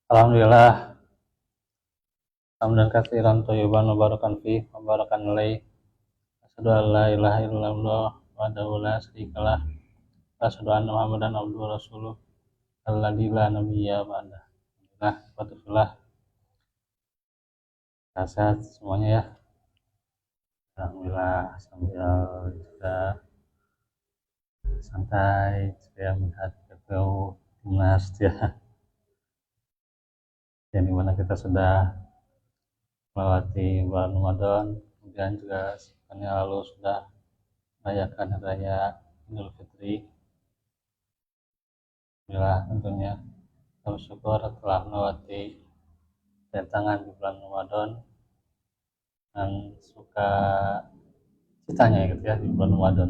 Alhamdulillah, hamdan katsiran thayyiban mubarakan fi mubarakan alaih. Asyhadu an la ilaha illallah wahdahu la syarikalah wa asyhadu anna Muhammadan abduhu wa rasuluh alladzi la nabiyya ba'dah. Alhamdulillah, sehat semuanya ya. Alhamdulillah, sambil juga santai saya melihat video timnas ya, yang dimana kita sudah melewati bulan Ramadan, kemudian juga sepekan yang lalu sudah merayakan hari raya Idul Fitri. Alhamdulillah, tentunya kita bersyukur telah melewati tantangan di bulan Ramadan dan suka citanya gitu ya di bulan Ramadan,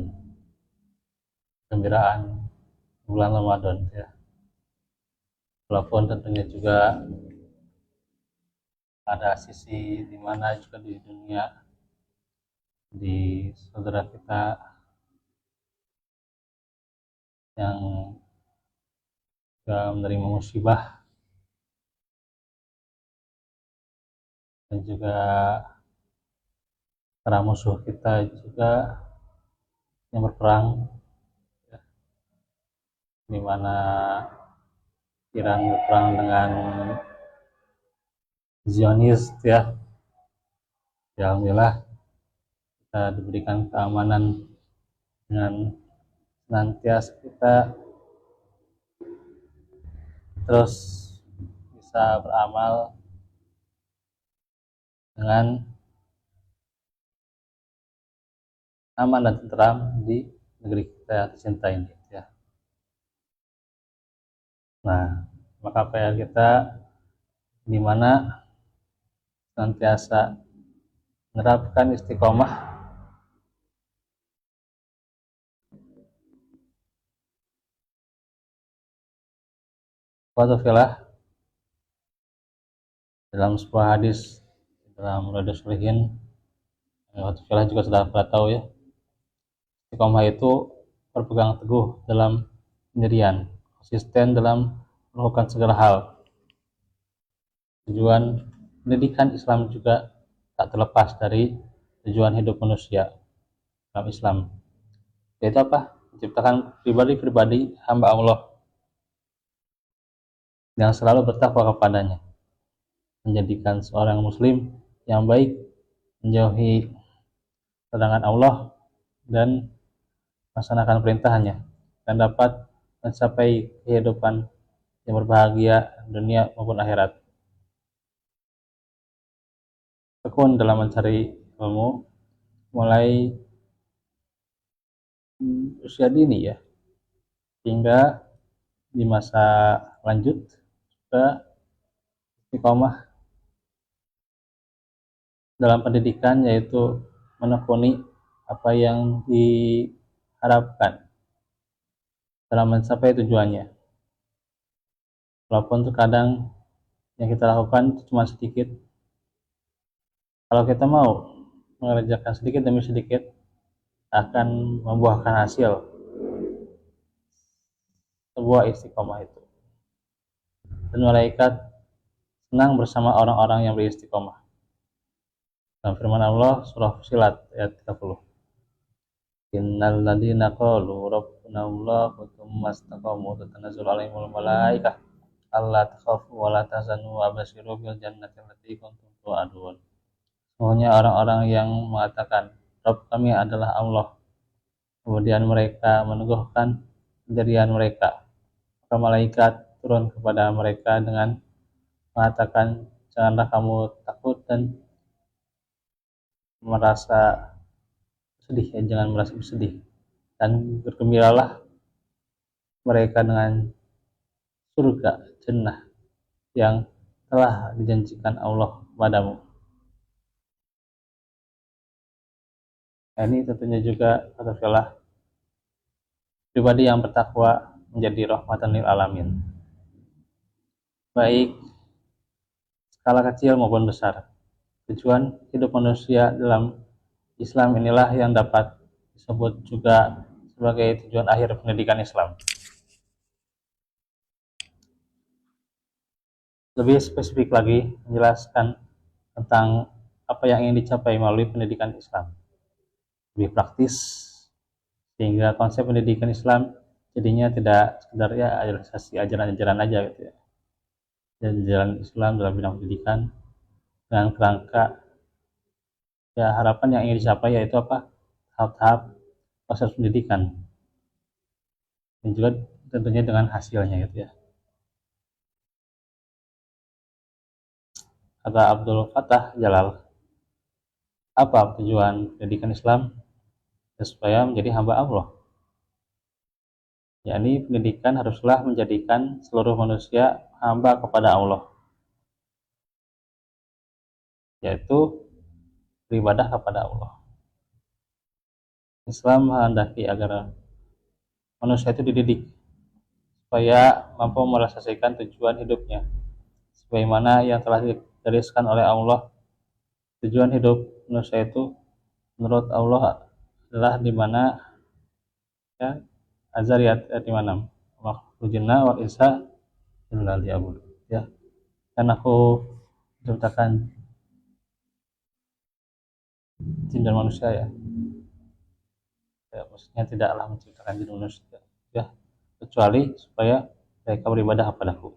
gembiraan bulan Ramadan ya. Walaupun tentunya juga ada sisi di mana juga di dunia, di saudara kita yang juga menerima musibah dan juga para musuh kita juga yang berperang ya, di mana Iran berperang dengan Zionis ya. Ya alhamdulillah kita diberikan keamanan dengan senantiasa kita terus bisa beramal dengan aman dan tentram di negeri kita tercinta ini ya. Nah, maka PR kita di mana senantiasa menerapkan istiqomah watafilah dalam sebuah hadis dalam Riyadhus Shalihin. Watafilah juga sudah pada tahu ya, istiqomah itu berpegang teguh dalam pendirian, konsisten dalam melakukan segala hal. Tujuan pendidikan Islam juga tak terlepas dari tujuan hidup manusia dalam Islam, yaitu apa? Menciptakan pribadi-pribadi hamba Allah yang selalu bertakwa kepadanya, menjadikan seorang muslim yang baik, menjauhi larangan Allah dan melaksanakan perintahnya, dan dapat mencapai kehidupan yang berbahagia dunia maupun akhirat. Tekun dalam mencari ilmu mulai usia dini ya, hingga di masa lanjut juga istiqomah dalam pendidikan, yaitu menekuni apa yang diharapkan dalam mencapai tujuannya. Walaupun terkadang yang kita lakukan cuma sedikit, kalau kita mau mengerjakan sedikit demi sedikit akan membuahkan hasil sebuah istiqomah itu. Dan malaikat senang bersama orang-orang yang beristiqomah. Dalam firman Allah surah Fussilat ayat 30. Innal ladzina qalu rabbuna Allah tsumma istaqamu tatanazzalu alaihimul malaikah alla takhafu wa la tahzanu wa basyiru bil jannati allati kuntum tu'adun. Sesungguhnya orang-orang yang mengatakan Rabb kami adalah Allah, kemudian mereka meneguhkan pendirian mereka, maka malaikat turun kepada mereka dengan mengatakan, janganlah kamu takut dan merasa sedih ya, jangan merasa bersedih, dan bergembiralah mereka dengan surga jannah yang telah dijanjikan Allah padamu. Nah, ini tentunya juga katakanlah pribadi yang bertakwa menjadi rahmatan lil alamin, baik skala kecil maupun besar. Tujuan hidup manusia dalam Islam inilah yang dapat disebut juga sebagai tujuan akhir pendidikan Islam. lebih spesifik lagi menjelaskan tentang apa yang ingin dicapai melalui pendidikan Islam, lebih praktis, sehingga konsep pendidikan Islam jadinya tidak sekedar ya ajaran-ajaran aja gitu ya, dan jalan Islam dalam bidang pendidikan dengan kerangka ya harapan yang ingin dicapai yaitu apa, tahap-tahap proses pendidikan, dan juga tentunya dengan hasilnya gitu ya. Kata Abdul Fattah Jalal, apa tujuan pendidikan Islam? Ya, supaya menjadi hamba Allah, yakni pendidikan haruslah menjadikan seluruh manusia hamba kepada Allah, yaitu beribadah kepada Allah. Islam menghendaki agar manusia itu dididik supaya mampu merealisasikan tujuan hidupnya sebagaimana yang telah digariskan oleh Allah. Tujuan hidup manusia itu menurut Allah adalah di mana ya, Azariyat ayat 56, makhluk jinna wal insa illa liya'budun, ya, dan aku menciptakan jin dan manusia ya, maksudnya tidaklah menciptakan jin dan manusia ya kecuali supaya mereka beribadah kepadaku.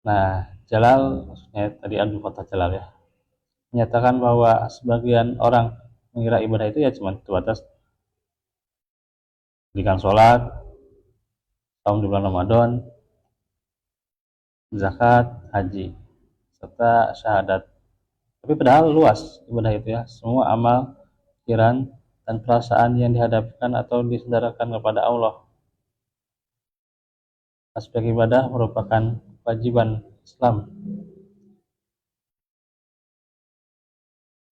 Nah, Jalal, maksudnya tadi Abdul Fattah Jalal ya, menyatakan bahwa sebagian orang mengira ibadah itu ya cuma terbatas dirikan sholat, saum di bulan Ramadan, zakat, haji, serta syahadat. Tapi padahal luas ibadah itu ya, semua amal, pikiran, dan perasaan yang dihadapkan atau disadarkan kepada Allah. Aspek ibadah merupakan kewajiban Islam,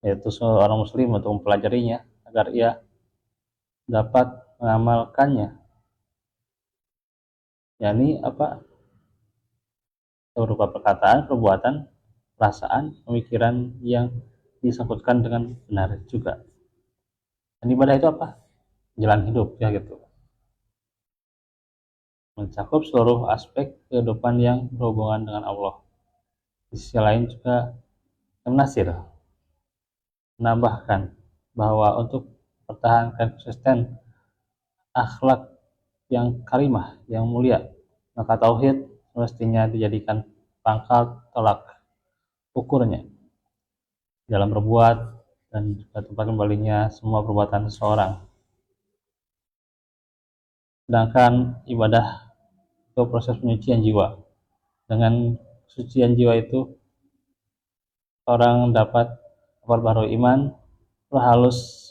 yaitu seorang muslim untuk mempelajarinya agar ia dapat mengamalkannya, yakni apa, berupa perkataan, perbuatan, perasaan, pemikiran yang disangkutkan dengan benar juga. Dan ibadah itu apa? Jalan hidup ya gitu, mencakup seluruh aspek kehidupan yang berhubungan dengan Allah. Di sisi lain juga Ibnu Nasir menambahkan bahwa untuk mempertahankan konsisten akhlak yang karimah, yang mulia, maka tauhid mestinya dijadikan pangkal tolak ukurnya dalam berbuat dan juga tempat kembalinya semua perbuatan seseorang. Sedangkan ibadah itu proses penyucian jiwa. Dengan kesucian jiwa itu orang dapat memperbarui iman, perhalus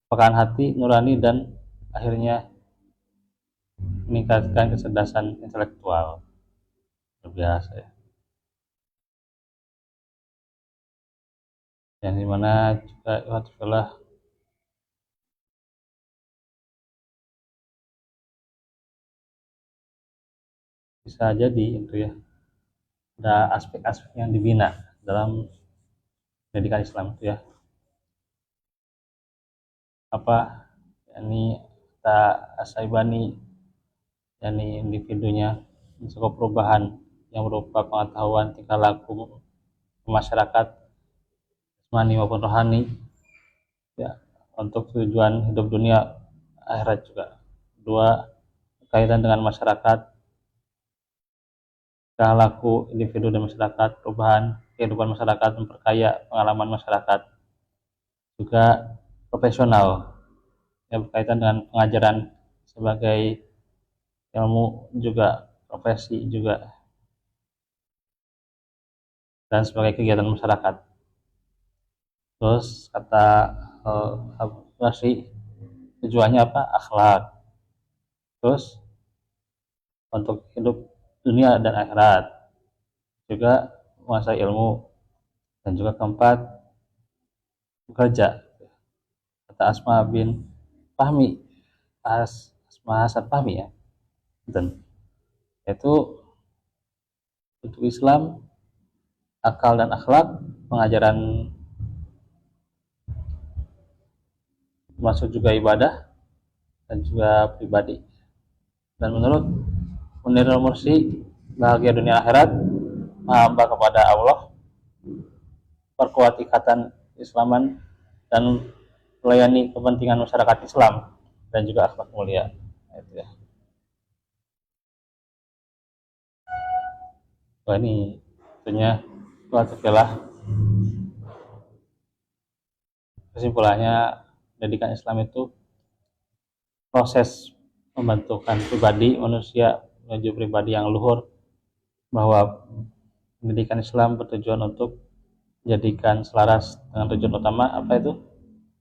pekaan hati, nurani, dan akhirnya meningkatkan kecerdasan intelektual. Luar biasa ya. Yang dimana juga adalah bisa jadi itu ya, ada aspek-aspek yang dibina dalam pendidikan Islam itu ya, apa yakni kita asaibani, yakni individunya mencakup perubahan yang berupa pengetahuan tingkah laku masyarakat jasmani maupun rohani ya, untuk tujuan hidup dunia akhirat juga. Dua, kaitan dengan masyarakat, tingkah laku individu dan masyarakat, perubahan kehidupan masyarakat, memperkaya pengalaman masyarakat. Juga profesional yang berkaitan dengan pengajaran sebagai ilmu juga, profesi juga, dan sebagai kegiatan masyarakat. Terus kata tujuannya apa? Akhlak. Terus untuk hidup dunia dan akhirat, juga menguasai ilmu, dan juga keempat bekerja. Kata Asma bin Fahmi, Asma Hasan Fahmi ya, dan itu untuk Islam akal dan akhlak, pengajaran masuk juga ibadah dan juga pribadi. Dan menurut Munirul Mursi, bahagia dunia akhirat, hamba kepada Allah, perkuat ikatan Islaman, dan melayani kepentingan masyarakat Islam, dan juga akhlak mulia. Itu ya. Wah, ini tentunya adalah kesimpulannya, pendidikan Islam itu proses pembentukan pribadi manusia menuju pribadi yang luhur, bahwa pendidikan Islam bertujuan untuk menjadikan selaras dengan tujuan utama, apa itu?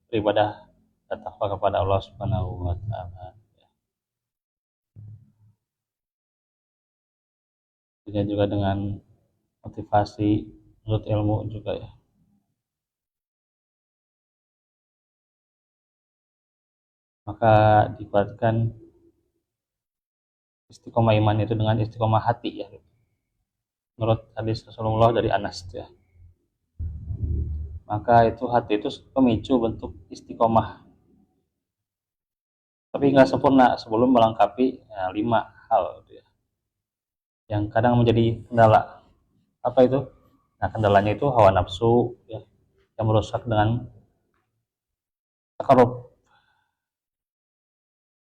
Beribadah dan takwa kepada Allah Subhanahu wa taala. Tentunya juga dengan motivasi menurut ilmu juga ya. Maka dikuatkan istiqomah iman itu dengan istiqomah hati ya. Menurut hadis Rasulullah dari Anas ya. Maka itu hati itu pemicu bentuk istiqomah. Tapi nggak sempurna sebelum melengkapi ya, 5 hal ya, yang kadang menjadi kendala. Apa itu? Nah, kendalanya itu hawa nafsu ya, yang merusak dengan takarub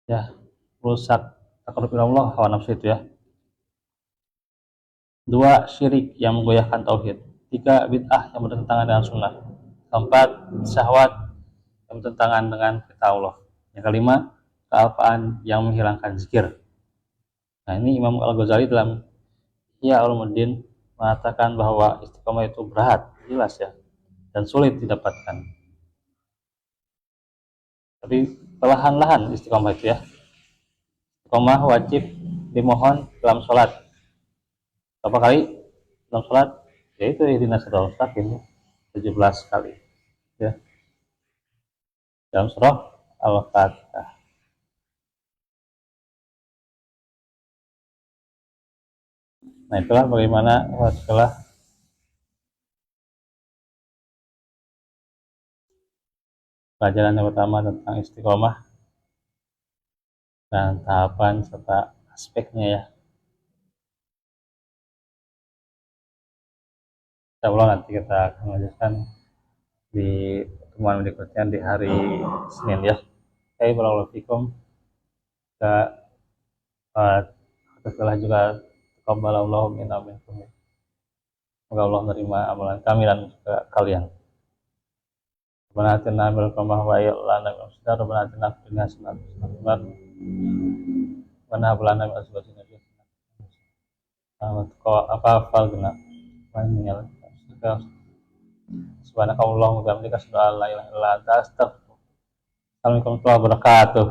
ya, merusak takarub Allah, hawa nafsu itu ya. 2, syirik yang menggoyahkan tauhid. 3, bid'ah yang bertentangan dengan sunnah. 4, syahwat yang bertentangan dengan perintah Allah. Yang kelima, kealpaan yang menghilangkan zikir. Nah, ini Imam Al-Ghazali dalam Ihya Ulumuddin mengatakan bahwa istiqomah itu berat, jelas ya, dan sulit didapatkan. Tapi perlahan-lahan istiqomah itu ya. Istiqomah wajib dimohon dalam sholat. Berapa kali dalam sholat? Yaitu ihdinas siratal mustaqim 17 kali ya. Dalam surah Al-Fatihah. Nah, itulah bagaimana setelah pelajaran yang pertama tentang istiqomah dan tahapan serta aspeknya ya. Insyaallah nanti kita akan lanjutkan di pertemuan berikutnya di hari Senin ya. Oke, barakallahu fikum. Kita juga taqabbalallahu minna wa minkum. Semoga Allah menerima amalan kami dan juga kalian. Rabbana atina min ladunka wa lana min ladunka rabbana atina fid dunya hasanah wa hab lana min azwajina dhurriyyatan hasanah. Subhanakallahumma wa bihamdika asyhadu an la ilaha illa anta astaghfiruka wa atubu ilaik. Assalamualaikum warahmatullahi wabarakatuh.